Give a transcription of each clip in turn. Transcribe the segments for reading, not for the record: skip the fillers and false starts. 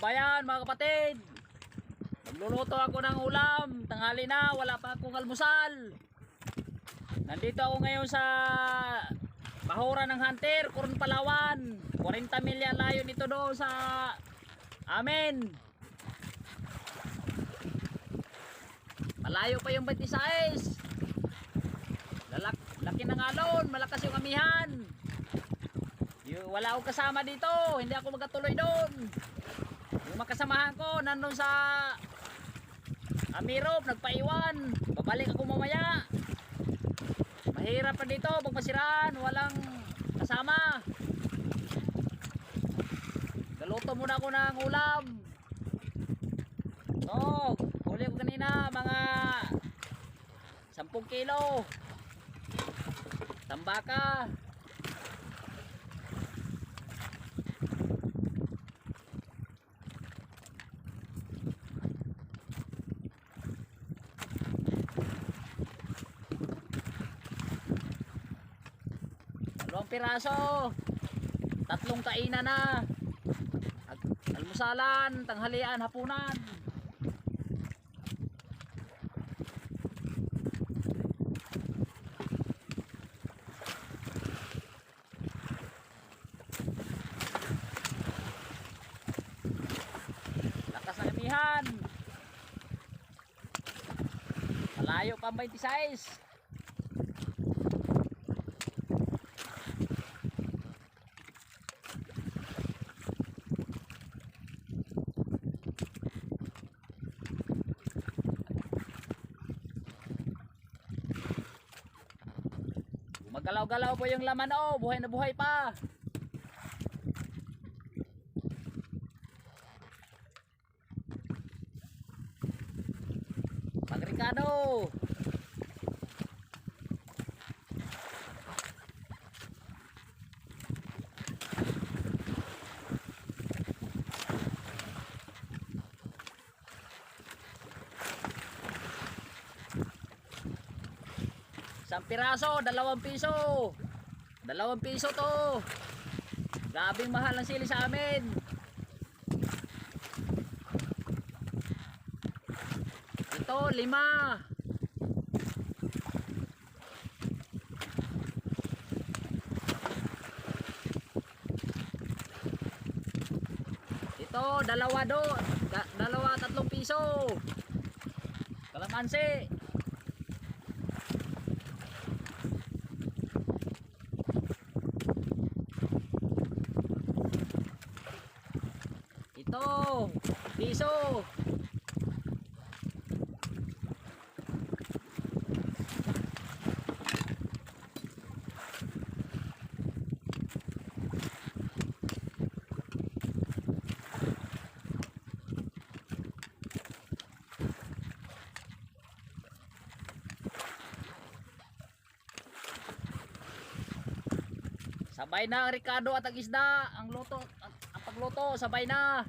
Kabayan, mga kapatid, magluluto ako ng ulam. Tanghali na, wala pa akong almusal. Nandito ako ngayon sa Bahuran ng Hunter, Coron, Palawan. 40 milya layo nito doon sa amin. Malayo pa yung 26. Laki ng alon, malakas yung amihan. Wala akong kasama dito, hindi ako magkatuloy doon. Yung makasamahan ko nandun sa Amirop, nagpaiwan. Babalik ako mamaya. Mahirap pa dito pag masiraan, walang kasama. Galuto muna ako ng ulam. So, huli ko kanina mga 10 kilo tambaka. Dalawang piraso, 3 kainan na. Almusalan, tanghalian, hapunan. Lakas ng amihan. Malayo pa ang 26. Magalaw-galaw po yung laman, oh, buhay na buhay pa. Pagrikado. Isang piraso, 2 piso. 2 piso to. Grabing mahal ang sili sa amin. Ito, 5. Ito, 3 piso. Kalamansi. Ito, piso. Sabay na ang ricado at ang isda, ang pagluto, sabay na.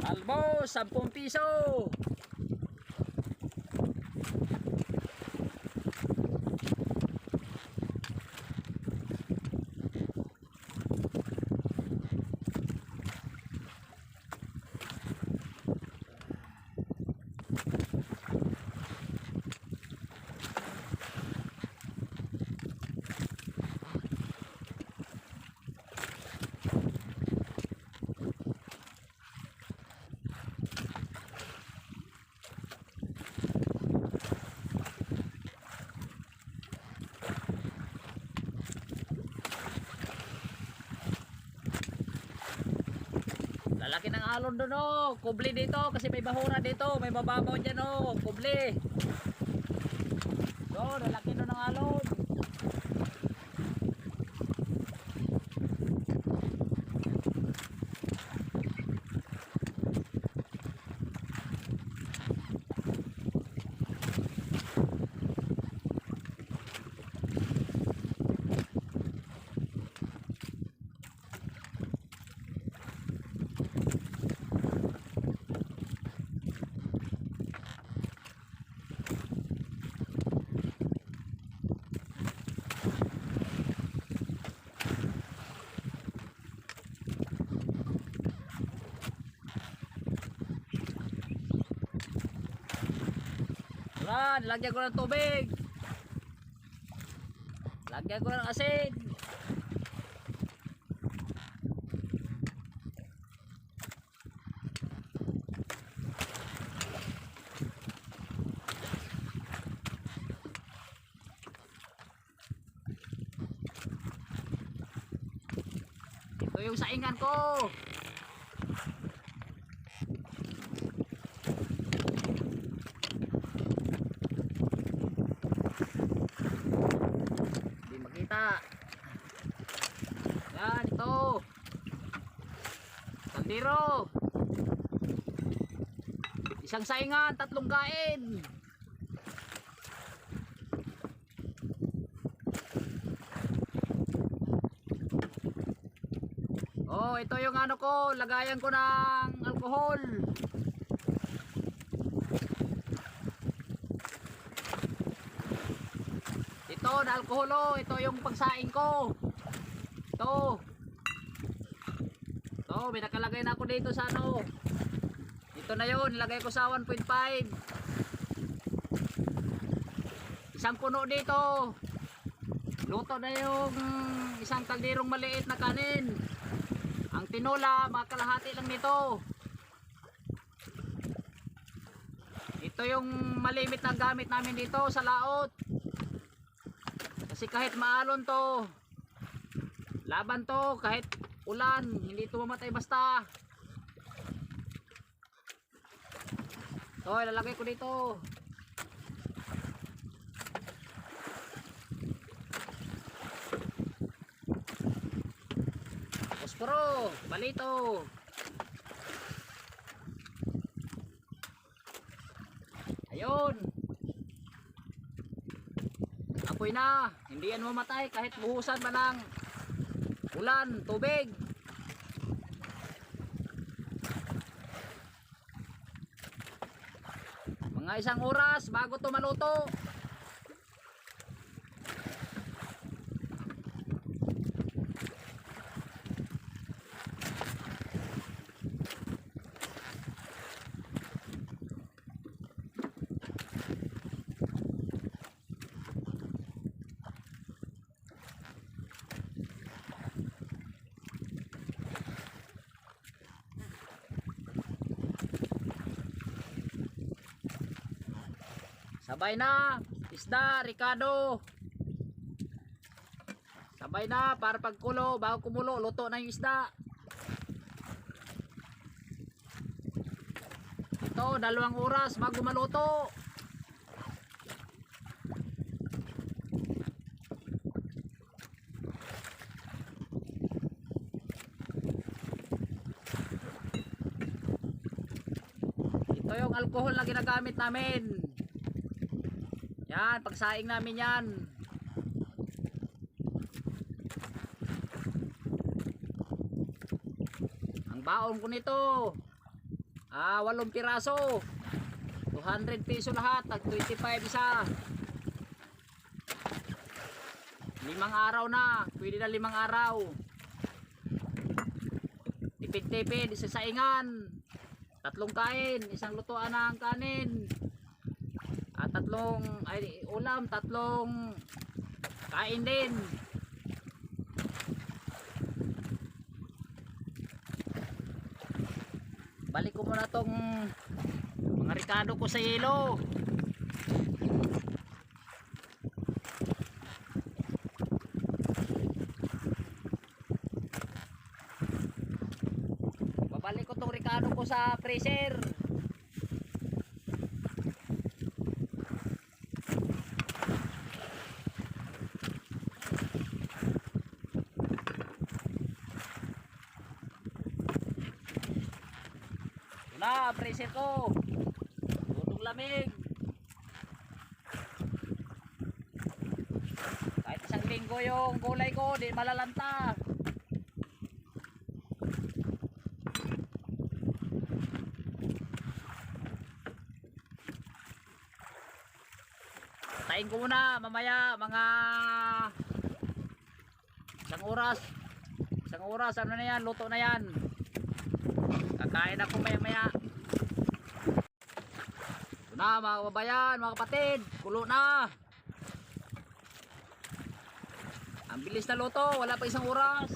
Albo, 10 piso. Lalaki ng alon doon, oh. Kubli dito kasi may bahura dito, may mababaw dyan, oh. Kubli doon, lalaki doon ng alon. Yan, lagyan ko ng tubig. Lagyan ko ng asin. Ito yung saingan ko. Hindi makita. Yan, ito. Kaldero. Isang saingan, 3 kain. Oh, ito yung ano ko, lagayan ko ng alcohol. Ito na alcohol, oh. Ito yung pagsaing ko. Ito. Ito, may nakalagay na ako dito sa ano. Ito na yun, nilagay ko sa 1.5. Isang puno dito. Luto na yung isang kalderong maliit na kanin. Ang tinola, mga kalahati lang nito. Ito yung malimit na gamit namin dito sa laot. Kasi kahit maalon to, laban to, kahit ulan, hindi ito mamatay basta. Ito, ilalagay ko dito. Posporo, balito. Ayun. Apoy na, hindi yan mamatay kahit buhusan pa ng ulan, tubig. Mga 1 oras bago ito maluto. Sabay na, isda, Ricardo. Sabay na para pagkulo, bago kumulo, luto na yung isda. Ito, 2 oras bago maluto. Ito yung alcohol na ginagamit namin. Yan, pagsaing namin yan. Ang baon ko nito, 8 piraso. 200 piso lahat, tag 25 isa. 5 araw na, pwede na 5 araw. Tipid-tipid, isa saingan. 3 kain, isang lutuan ng kanin. At 3 ulam, 3 kain din. Balik ko muna tong mga Ricardo ko sa yelo. Babalik ko tong Ricardo ko sa freezer. Na, freezer ko. Tutong lamig. Kahit 1 linggo yung gulay ko, di malalanta. Tayin ko muna mamaya mga 1 oras. 1 oras, ano na yan, luto na yan. Kakain ako maya maya. Na mga kababayan, mga kapatid, kulo na. Ang bilis na luto, wala pa isang oras.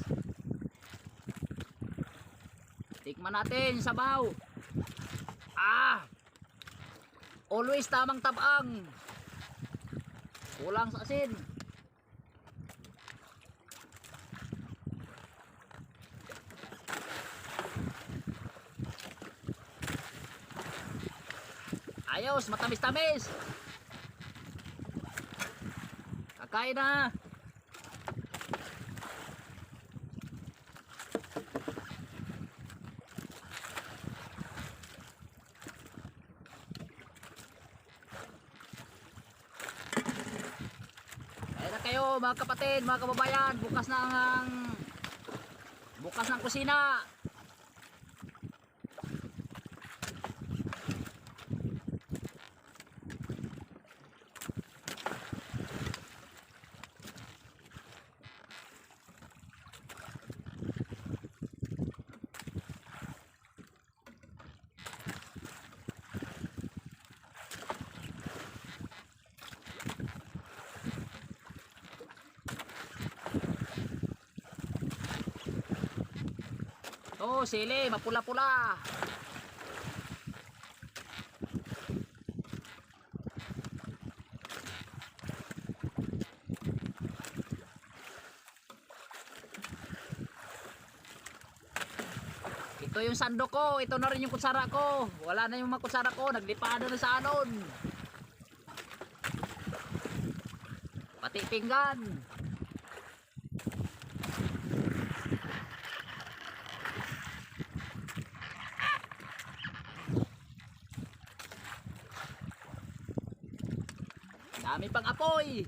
Tikman natin yung sabaw. Always tamang tabang. Kulang sa asin. Ayos, matamis-tamis. Kakain na. Kain na kayo mga kapatid, mga kababayan. Bukas ng kusina. Oh, sili, mapula-pula. Ito yung sandok ko, ito na rin yung kutsara ko. Wala na yung mga kutsara ko, naglipado na sa alon. Pati pinggan. Dami pang apoy.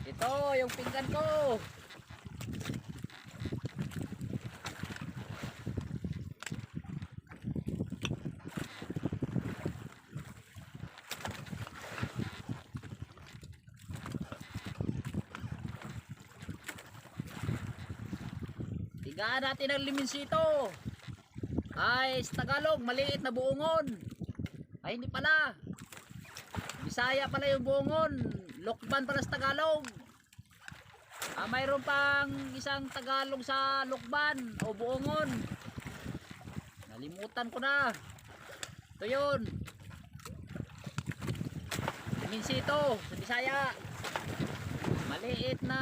Ito yung pinggan ko. Tigaan natin ang liminsito. Ay, sa Tagalog, maliit na buongon. Ay, hindi pala. Bisaya pala yung buongon. Lokban pala sa Tagalog. Mayroon pang isang Tagalog sa lokban o buongon. Nalimutan ko na. Ito yun. Liminsito sa Bisaya. Maliit na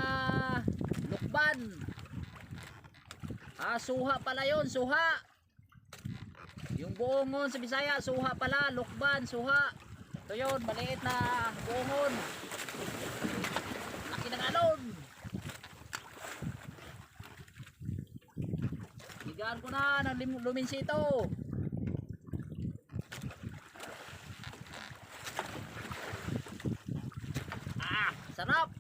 lokban. Suha pala yun, suha. Yung buongon sa Bisaya, suha pala, lokban, suha. Ito yun, maliit na buongon. Laki ng alon. Higaan ko na ng luminsito. Sarap.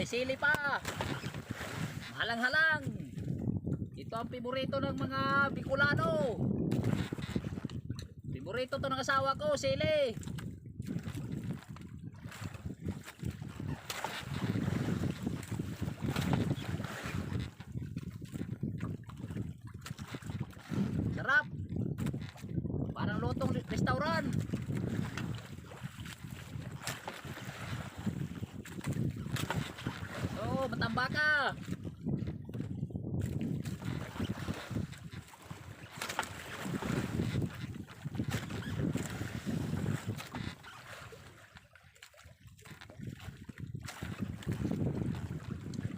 May sili pa. Halang-halang. Ito ang paborito ng mga Bicolano. Paborito to ng asawa ko, sili. Sarap. Parang lutong restaurant. Matambaka.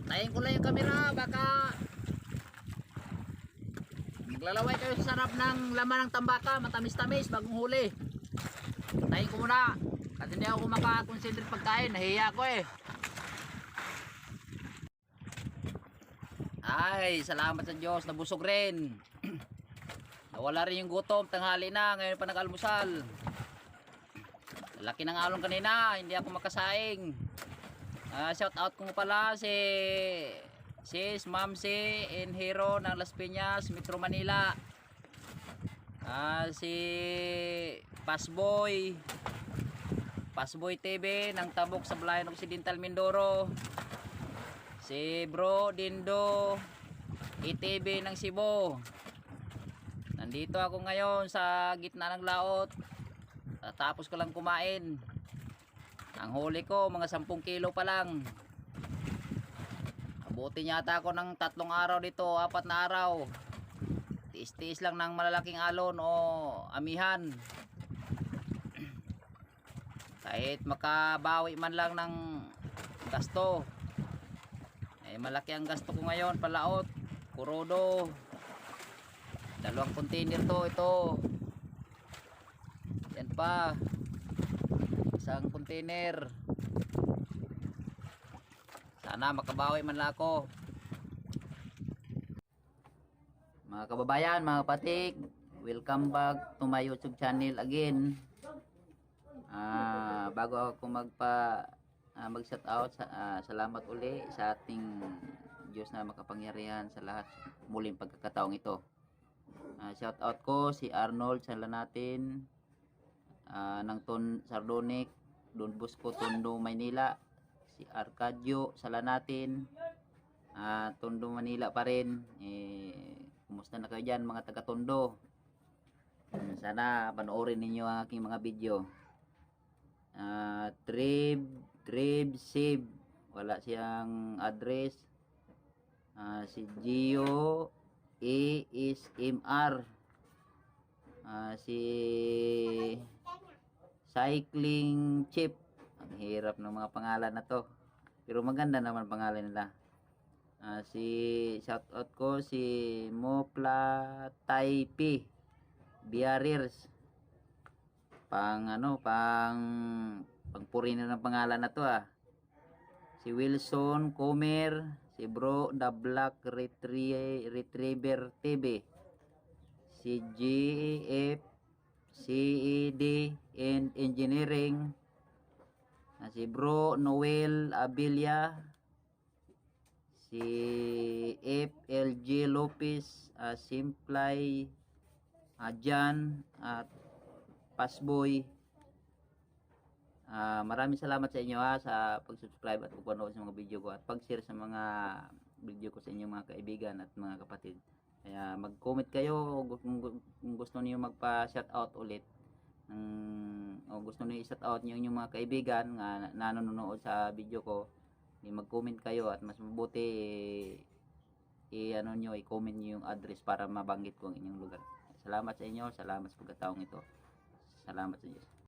Tayin ko lang yung camera, baka maglalaway kayo sa sarap ng laman ng tambaka, matamis-tamis bagong huli. Tayin ko muna kasi hindi ako makakonsentrate pagkain, nahiya ko eh. Ay, salamat sa Diyos, nabusog rin. Nawala rin yung gutom, tanghali na, ngayon pa nag-almusal. Laki ng alon kanina, hindi ako makasaing. Shout out ko pala si Sis Mamsi and Hero ng Las Piñas, Metro Manila. Si Pasboy TV ng Tabok sa Balayan Occidental, Mindoro. Si Bro Dindo ETV ng Cebu. Nandito ako ngayon sa gitna ng laot. Tapos ko lang kumain. Ang huli ko mga 10 kilo pa lang. Abutin yata ako ng 3 araw dito, 4 na araw. Tiis-tiis lang ng malalaking alon o amihan. Kahit makabawi man lang ng gasto. Malaki ang gasto ko ngayon, palaot, kurodo. 2 container to, ito. Yan pa. 1 container. Sana makabawi man lang ako. Mga kababayan, mga patik, welcome back to my YouTube channel again. Bago ako mag shout out, salamat uli sa ating Diyos na makapangyarihan sa lahat muling pagkakataong ito. Shout out ko si Arnold Salanatin ng Sardonic, Don Bosco, Tondo, Maynila. Si Arcadio Salanatin, Tondo, Manila pa rin. Kumusta na kayo dyan mga taga Tondo? Sana panoorin ninyo ang aking mga video. Trib Sib, wala siyang address. Si Gio ASMR, si Cycling Chip. Ang hirap ng mga pangalan na to, pero maganda naman pangalan nila. Si shoutout ko si Mopla Taipi Biarriers, pangpuri na ng pangalan na to. Si Wilson Comer, si Bro The Black Retriever TV, si GF CED and Engineering, si Bro Noel Abilia, si FLG Lopez, Simplay Jan at Pasboy. Maraming salamat sa inyo sa pag-subscribe at pag-panood sa mga video ko at pag-share sa mga video ko sa inyong mga kaibigan at mga kapatid. Kaya mag-comment kayo kung gusto niyo magpa-shoutout ulit, o gusto niyo i-shoutout niyo yung mga kaibigan na nanonood sa video ko. Mag-comment kayo at mas mabuti i-comment niyo yung address para mabanggit ko ang inyong lugar. Salamat sa inyo, salamat sa pagkataong ito. Salamat sa Diyos.